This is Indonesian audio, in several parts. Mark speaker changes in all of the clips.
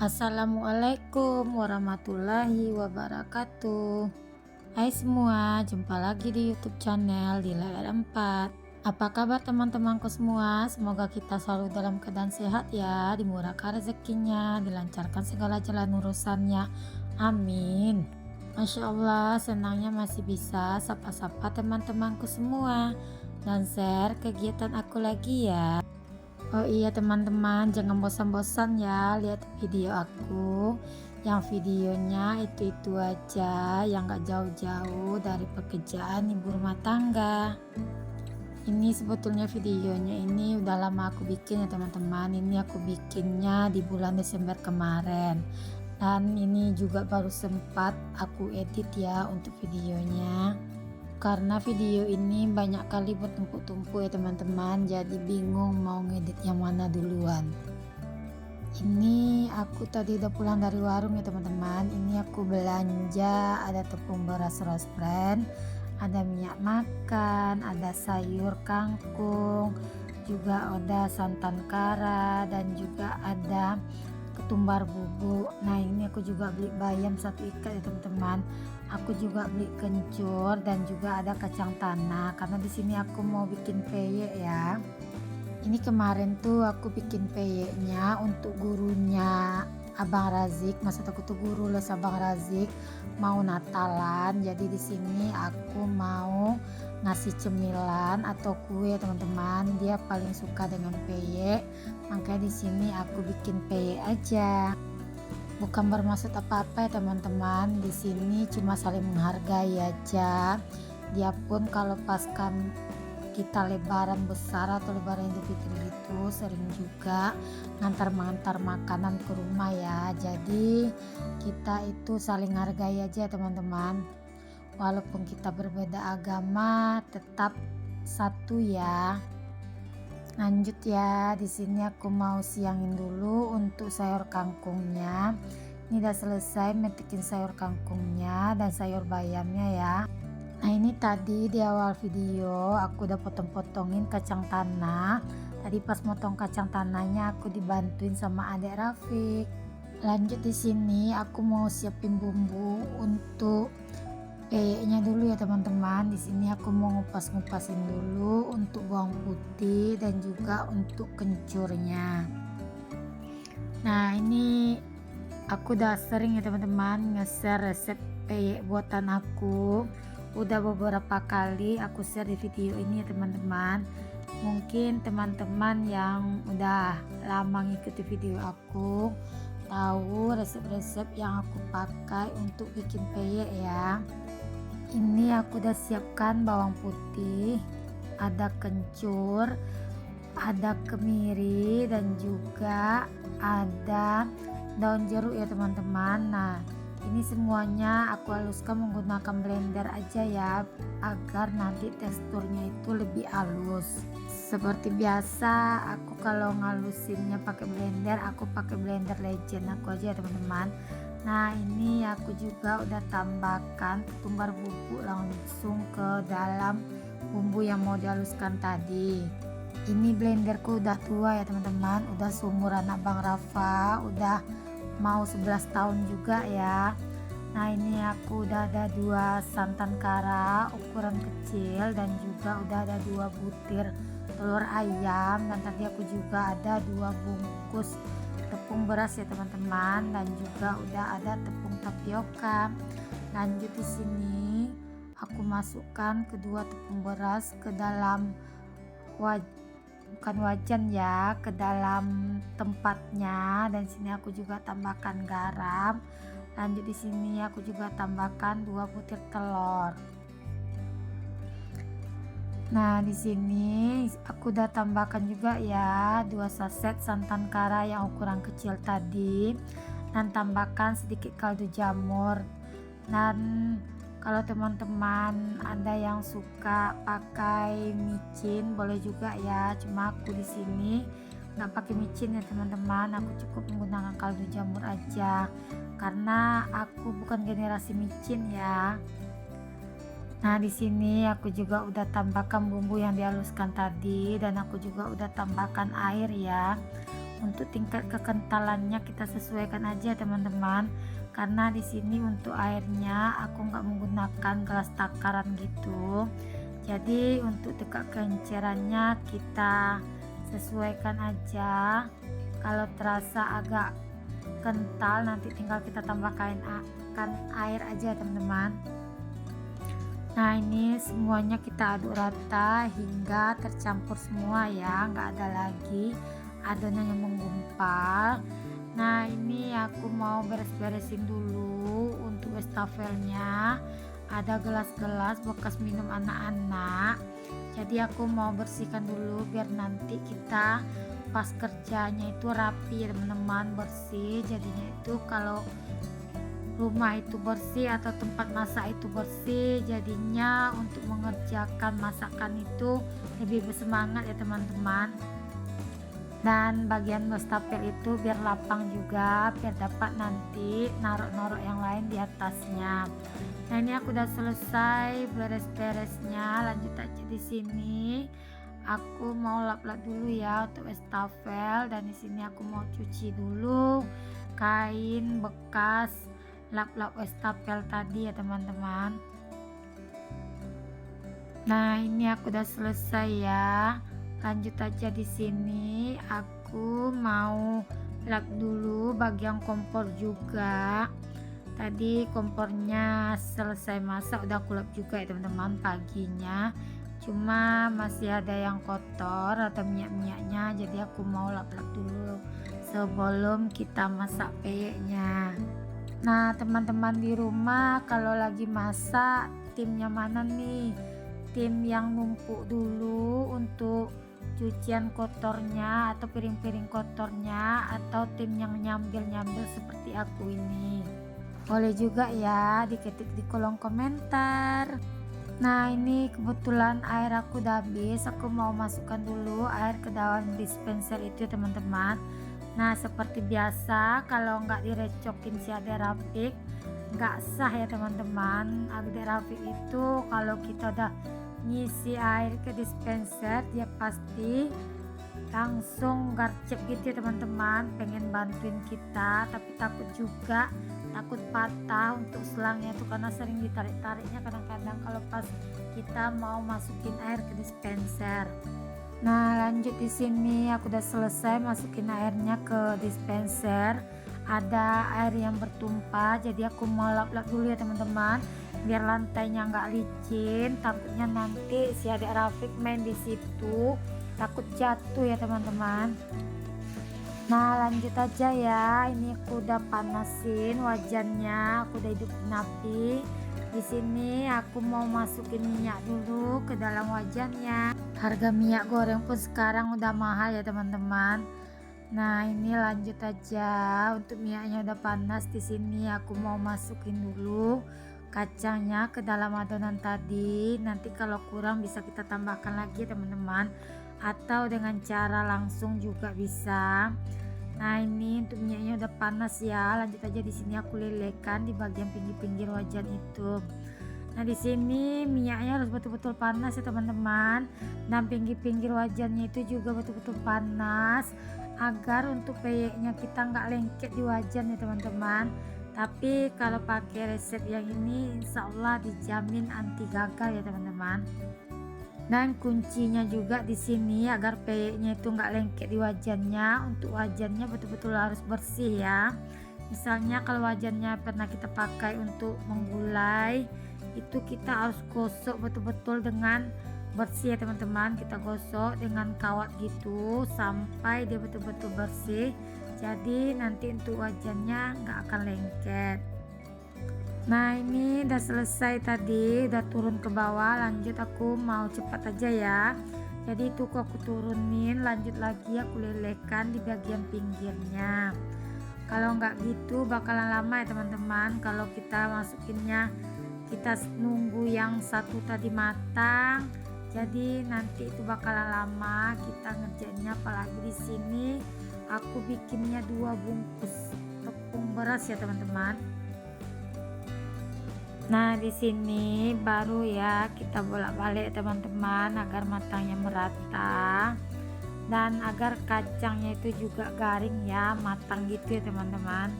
Speaker 1: Assalamualaikum warahmatullahi wabarakatuh. Hai semua, jumpa lagi di YouTube channel di layar 4. Apa kabar teman-temanku semua? Semoga kita selalu dalam keadaan sehat ya, dimurahkan rezekinya, dilancarkan segala jalan urusannya. Amin. Masya Allah, senangnya masih bisa sapa-sapa teman-temanku semua dan share kegiatan aku lagi ya. Oh iya teman-teman, jangan bosan-bosan ya lihat video aku. Yang videonya itu-itu aja, yang gak jauh-jauh dari pekerjaan ibu rumah tangga. Ini sebetulnya videonya ini udah lama aku bikin ya teman-teman. Ini aku bikinnya di bulan Desember kemarin. Dan ini juga baru sempat aku edit ya untuk videonya. Karena video ini banyak kali bertumpuk-tumpuk ya teman-teman, jadi bingung mau ngedit yang mana duluan. Ini aku tadi udah pulang dari warung ya teman-teman. Ini aku belanja, ada tepung beras rose bran, ada minyak makan, ada sayur kangkung, juga ada santan kara, dan juga ada ketumbar bubuk. Nah ini aku juga beli bayam 1 ikat ya teman-teman. Aku juga beli kencur dan juga ada kacang tanah karena di sini aku mau bikin peyek ya. Ini kemarin tuh aku bikin peyeknya untuk gurunya Abang Razik. Maksud aku tuh guru les Abang Razik mau Natalan. Jadi di sini aku mau ngasih cemilan atau kue teman-teman. Dia paling suka dengan peyek. Makanya di sini aku bikin peyek aja. Bukan bermaksud apa-apa ya teman-teman. Di sini cuma saling menghargai aja. Dia pun kalau paskan kita lebaran besar atau lebaran Idul Fitri itu sering juga ngantar makanan ke rumah ya. Jadi kita itu saling hargai aja teman-teman. Walaupun kita berbeda agama tetap satu ya. Lanjut ya, di sini aku mau siangin dulu untuk sayur kangkungnya. Ini udah selesai metikin sayur kangkungnya dan sayur bayamnya ya. Nah ini tadi di awal video aku udah potong-potongin kacang tanah. Tadi pas motong kacang tanahnya aku dibantuin sama adek Rafiq. Lanjut di sini aku mau siapin bumbu untuk peyeknya dulu ya teman-teman. Di sini aku mau ngupas-ngupasin dulu untuk bawang putih dan juga untuk kencurnya. Nah ini aku udah sering ya teman-teman nge-share resep peyek buatan aku. Udah beberapa kali aku share di video ini ya teman-teman. Mungkin teman-teman yang udah lama ngikuti video aku tahu resep-resep yang aku pakai untuk bikin peyek ya. Ini aku udah siapkan bawang putih, ada kencur, ada kemiri, dan juga ada daun jeruk ya teman-teman. Nah ini semuanya aku haluskan menggunakan blender aja ya, agar nanti teksturnya itu lebih halus. Seperti biasa aku kalau ngalusinnya pakai blender, aku pakai blender legend aku aja ya teman-teman. Nah ini aku juga udah tambahkan ketumbar bubuk langsung ke dalam bumbu yang mau dihaluskan tadi. Ini blenderku udah tua ya teman-teman, udah seumuran Abang Rafa, udah mau 11 tahun juga ya. Nah ini aku udah ada 2 santan kara ukuran kecil dan juga udah ada 2 butir telur ayam, dan tadi aku juga ada 2 bungkus tepung beras ya teman-teman, dan juga udah ada tepung tapioka. Lanjut di sini aku masukkan kedua tepung beras ke dalam bukan wajan ya, ke dalam tempatnya, dan sini aku juga tambahkan garam. Lanjut di sini aku juga tambahkan 2 butir telur. Nah di sini aku udah tambahkan juga ya 2 saset santan kara yang ukuran kecil tadi, dan tambahkan sedikit kaldu jamur. Dan kalau teman-teman ada yang suka pakai micin boleh juga ya, cuma aku di sini nggak pakai micin ya teman-teman. Aku cukup menggunakan kaldu jamur aja karena aku bukan generasi micin ya. Nah di sini aku juga udah tambahkan bumbu yang dihaluskan tadi, dan aku juga udah tambahkan air ya Untuk tingkat kekentalannya kita sesuaikan aja teman-teman, karena di sini untuk airnya aku nggak menggunakan gelas takaran gitu. Jadi untuk tingkat kencerannya kita sesuaikan aja. Kalau terasa agak kental nanti tinggal kita tambahkan air aja teman-teman. Nah ini semuanya kita aduk rata hingga tercampur semua ya, nggak ada lagi adonan yang menggumpal. Nah ini aku mau beres-beresin dulu untuk wastafelnya. Ada gelas-gelas bekas minum anak-anak, jadi aku mau bersihkan dulu biar nanti kita pas kerjanya itu rapi ya teman-teman, bersih. Jadinya itu kalau rumah itu bersih atau tempat masak itu bersih, jadinya untuk mengerjakan masakan itu lebih bersemangat ya teman-teman. Dan bagian wastafel itu biar lapang juga, biar dapat nanti naruh-naruh yang lain di atasnya. Nah ini aku udah selesai beres-beresnya, lanjut aja di sini. Aku mau lap-lap dulu ya untuk wastafel, dan di sini aku mau cuci dulu kain bekas lap-lap wastafel tadi ya teman-teman. Nah ini aku udah selesai ya. Lanjut aja di sini aku mau lap dulu bagian kompor juga. Tadi kompornya selesai masak udah aku lap juga ya teman-teman paginya. Cuma masih ada yang kotor atau minyak-minyaknya, jadi aku mau lap-lap dulu sebelum kita masak peyeknya. Nah teman-teman di rumah kalau lagi masak timnya mana nih? Tim yang numpuk dulu untuk cucian kotornya atau piring-piring kotornya, atau tim yang nyambil-nyambil seperti aku ini? Boleh juga ya diketik di kolom komentar. Nah ini kebetulan air aku udah habis, aku mau masukkan dulu air ke dalam dispenser itu teman-teman. Nah seperti biasa kalau nggak direcokin si Ade Rafiq nggak sah ya teman-teman. Ade Rafiq itu kalau kita udah ngisi air ke dispenser dia pasti langsung garcep gitu ya teman-teman, pengen bantuin kita, tapi takut patah untuk selangnya itu karena sering ditarik-tariknya kadang-kadang kalau pas kita mau masukin air ke dispenser. Nah lanjut di sini aku udah selesai masukin airnya ke dispenser. Ada air yang bertumpah, jadi aku mau lap-lap dulu ya teman-teman biar lantainya nggak licin. Takutnya nanti si adik Rafiq main di situ takut jatuh ya teman-teman. Nah lanjut aja ya, ini aku udah panasin wajannya, aku udah hidupin api. Di sini aku mau masukin minyak dulu ke dalam wajannya. Harga minyak goreng pun sekarang udah mahal ya teman-teman. Nah ini lanjut aja, untuk minyaknya udah panas. Di sini aku mau masukin dulu kacangnya ke dalam adonan tadi. Nanti kalau kurang bisa kita tambahkan lagi teman-teman, atau dengan cara langsung juga bisa. Nah ini untuk minyaknya udah panas ya. Lanjut aja di sini aku lelehkan di bagian pinggir-pinggir wajan itu. Nah di sini minyaknya harus betul-betul panas ya teman-teman, dan pinggir-pinggir wajannya itu juga betul-betul panas agar untuk peyeknya kita nggak lengket di wajan ya teman-teman. Tapi kalau pakai resep yang ini insya Allah dijamin anti gagal ya teman-teman. Dan kuncinya juga di sini agar peyeknya itu nggak lengket di wajannya. Untuk wajannya betul-betul harus bersih ya. Misalnya kalau wajannya pernah kita pakai untuk menggulai, itu kita harus gosok betul-betul dengan bersih ya teman-teman. Kita gosok dengan kawat gitu sampai dia betul-betul bersih, jadi nanti untuk wajannya nggak akan lengket. Nah ini udah selesai tadi, udah turun ke bawah. Lanjut aku mau cepat aja ya, jadi itu aku turunin, lanjut lagi aku lelehkan di bagian pinggirnya. Kalau nggak gitu bakalan lama ya teman-teman. Kalau kita masukinnya kita nunggu yang satu tadi matang, jadi nanti itu bakalan lama kita ngerjainnya. Apalagi di sini aku bikinnya 2 bungkus tepung beras ya teman-teman. Nah di sini baru ya kita bolak-balik teman-teman agar matangnya merata. dan agar kacangnya itu juga garing ya, matang gitu ya teman-teman.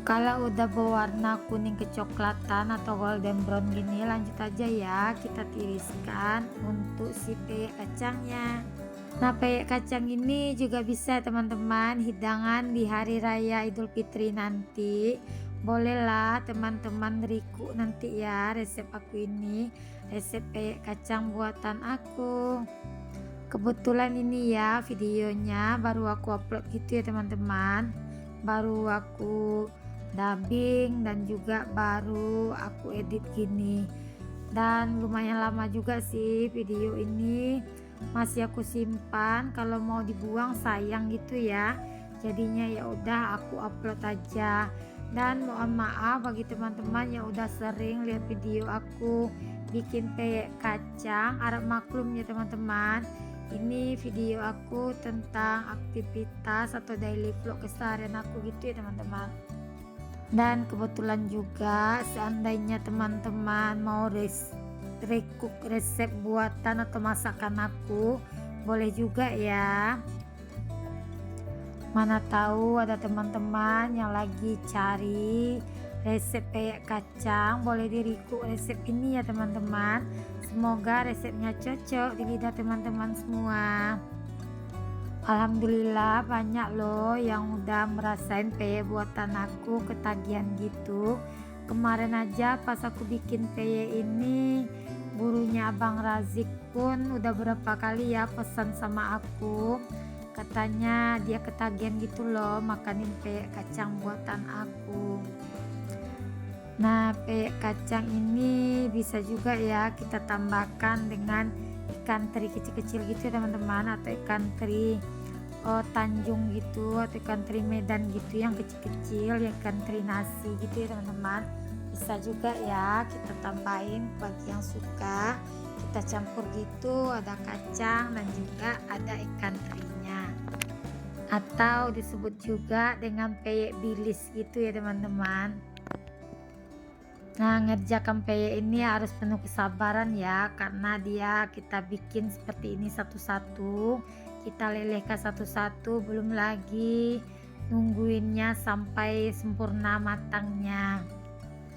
Speaker 1: Kalau udah berwarna kuning kecoklatan atau golden brown gini, lanjut aja ya, kita tiriskan untuk si peyek kacangnya. Nah, peyek kacang ini juga bisa teman-teman hidangan di hari raya Idul Fitri nanti. Bolehlah teman-teman riku nanti ya resep aku ini, resep peyek kacang buatan aku. Kebetulan ini ya videonya baru aku upload gitu ya teman-teman, baru aku dubbing dan juga baru aku edit gini, dan lumayan lama juga sih video ini, masih aku simpan, kalau mau dibuang sayang gitu ya, jadinya ya udah aku upload aja. Dan mohon maaf bagi teman-teman yang udah sering lihat video aku bikin peyek kacang, harap maklum ya teman-teman, ini video aku tentang aktivitas atau daily vlog keseharian aku gitu ya teman-teman. Dan kebetulan juga seandainya teman-teman mau recook resep buatan atau masakan aku, boleh juga ya. Mana tahu ada teman-teman yang lagi cari resep peyek kacang, boleh di recook resep ini ya teman-teman. Semoga resepnya cocok di lidah teman-teman semua. Alhamdulillah banyak loh yang udah merasain peyek buatan aku ketagihan gitu. Kemarin aja pas aku bikin peyek ini, gurunya Abang Razik pun udah berapa kali ya pesan sama aku, katanya dia ketagihan gitu loh makanin peyek kacang buatan aku. Nah, peyek kacang ini bisa juga ya kita tambahkan dengan ikan teri kecil-kecil gitu ya teman-teman, atau ikan teri Tanjung gitu, atau ikan teri Medan gitu yang kecil-kecil, ya ikan teri nasi gitu ya teman-teman, bisa juga ya kita tambahin bagi yang suka, kita campur gitu, ada kacang dan juga ada ikan terinya, atau disebut juga dengan peyek bilis gitu ya teman-teman. Nah, ngerjakan peyek ini harus penuh kesabaran ya, karena dia kita bikin seperti ini satu-satu, kita lelehkan satu-satu, belum lagi nungguinnya sampai sempurna matangnya.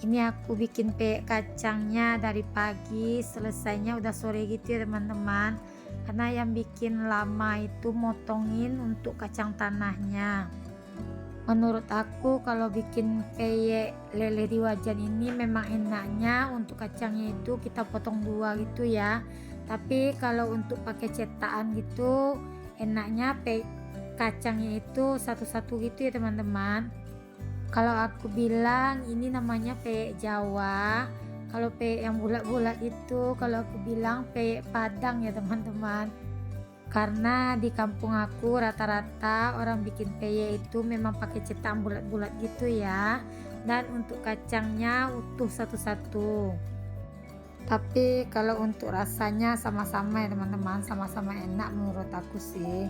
Speaker 1: Ini aku bikin peyek kacangnya dari pagi, selesainya udah sore gitu ya teman-teman, karena yang bikin lama itu motongin untuk kacang tanahnya. Menurut aku kalau bikin peyek lele di wajan ini memang enaknya untuk kacangnya itu kita potong dua gitu ya, tapi kalau untuk pakai cetakan gitu enaknya kacangnya itu satu-satu gitu ya teman-teman. Kalau aku bilang ini namanya peyek Jawa, kalau peyek yang bulat-bulat itu kalau aku bilang peyek Padang ya teman-teman. Karena di kampung aku rata-rata orang bikin peyek itu memang pakai cetakan bulat-bulat gitu ya, dan untuk kacangnya utuh satu-satu. Tapi kalau untuk rasanya sama-sama ya teman-teman, sama-sama enak menurut aku sih.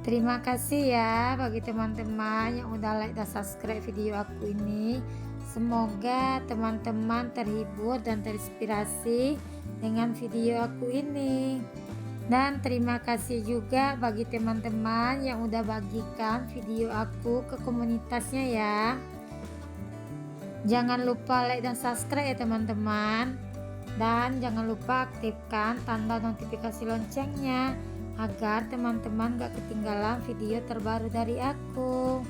Speaker 1: Terima kasih ya bagi teman-teman yang udah like dan subscribe video aku ini. Semoga teman-teman terhibur dan terinspirasi dengan video aku ini. Dan terima kasih juga bagi teman-teman yang udah bagikan video aku ke komunitasnya ya. Jangan lupa like dan subscribe ya teman-teman. Dan jangan lupa aktifkan tanda notifikasi loncengnya agar teman-teman gak ketinggalan video terbaru dari aku.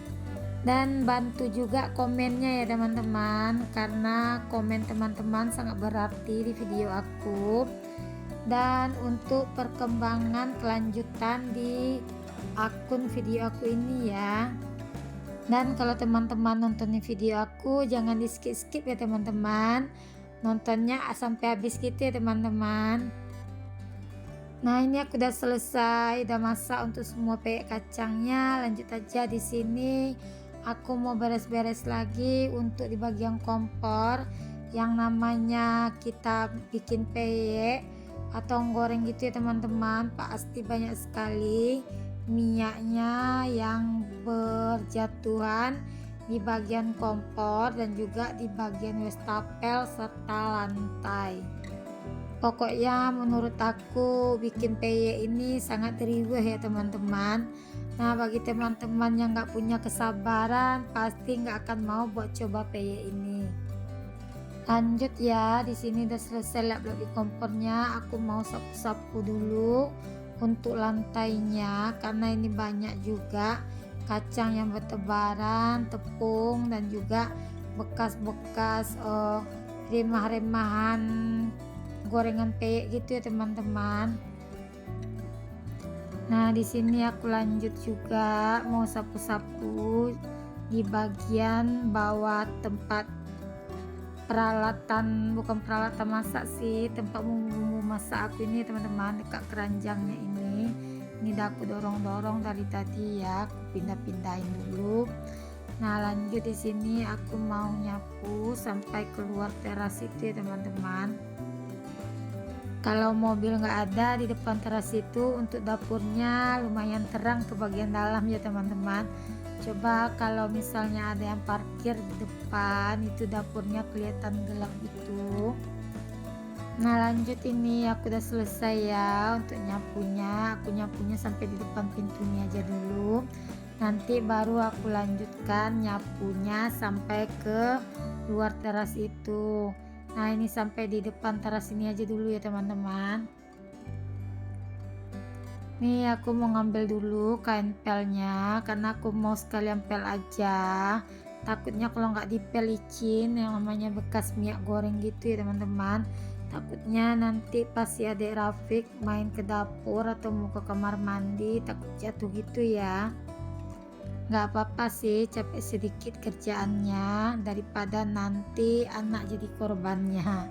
Speaker 1: Dan bantu juga komennya ya teman-teman, karena komen teman-teman sangat berarti di video aku. Dan untuk perkembangan kelanjutan di akun video aku ini ya. Dan kalau teman-teman nontonin video aku jangan di skip-skip ya teman-teman, nontonnya sampai habis gitu ya teman-teman. Nah, ini aku udah selesai, udah masak untuk semua peyek kacangnya. Lanjut aja di sini aku mau beres-beres lagi untuk di bagian kompor yang namanya kita bikin peyek atau goreng gitu ya teman-teman. Pasti banyak sekali minyaknya yang berjatuhan di bagian kompor dan juga di bagian wastafel serta lantai. Pokoknya menurut aku bikin peyek ini sangat riweh ya teman-teman. Nah, bagi teman-teman yang nggak punya kesabaran pasti nggak akan mau buat coba peyek ini. Lanjut ya, di sini udah selesai lap-lap di kompornya. Aku mau sapu-sapu dulu untuk lantainya karena ini banyak juga kacang yang bertebaran, tepung dan juga bekas-bekas remah-remahan gorengan peyek gitu ya teman-teman. Nah, di sini aku lanjut juga mau sapu-sapu di bagian bawah tempat peralatan, bukan peralatan masak sih, tempat bumbu masak aku ini teman-teman, dekat keranjangnya ini udah aku dorong-dorong dari tadi ya, aku pindah-pindahin dulu. Nah, lanjut di sini aku mau nyapu sampai keluar teras itu ya teman-teman. Kalau mobil nggak ada di depan teras itu, untuk dapurnya lumayan terang ke bagian dalam ya teman-teman. Coba kalau misalnya ada yang parkir di depan, itu dapurnya kelihatan gelap gitu. Nah, lanjut ini aku udah selesai ya untuk nyapunya. Aku nyapunya sampai di depan pintunya aja dulu. Nanti baru aku lanjutkan nyapunya sampai ke luar teras itu. Nah, ini sampai di depan teras ini aja dulu ya teman-teman. Nih aku mau ngambil dulu kain pelnya karena aku mau sekalian pel aja. Takutnya kalau nggak dipel licin, yang namanya bekas minyak goreng gitu ya teman-teman. Takutnya nanti pas si adik Rafiq main ke dapur atau mau ke kamar mandi takut jatuh gitu ya. Nggak apa-apa sih, capek sedikit kerjaannya daripada nanti anak jadi korbannya.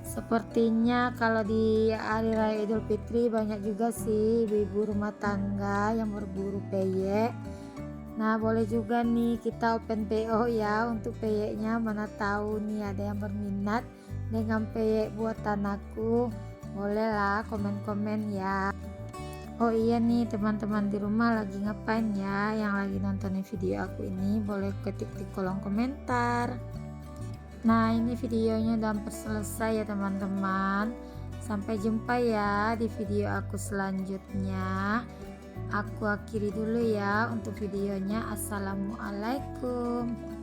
Speaker 1: Sepertinya kalau di hari raya Idul Fitri banyak juga sih ibu-ibu rumah tangga yang berburu peyek. Nah, boleh juga nih kita open PO ya untuk peyeknya, mana tahu nih ada yang berminat dengan peyek buatan aku. Bolehlah komen-komen ya. Oh iya nih teman-teman di rumah lagi ngapain ya, yang lagi nontonin video aku ini boleh ketik di kolom komentar. Nah, ini videonya udah hampir selesai ya teman-teman. Sampai jumpa ya di video aku selanjutnya. Aku akhiri dulu ya untuk videonya. Assalamualaikum.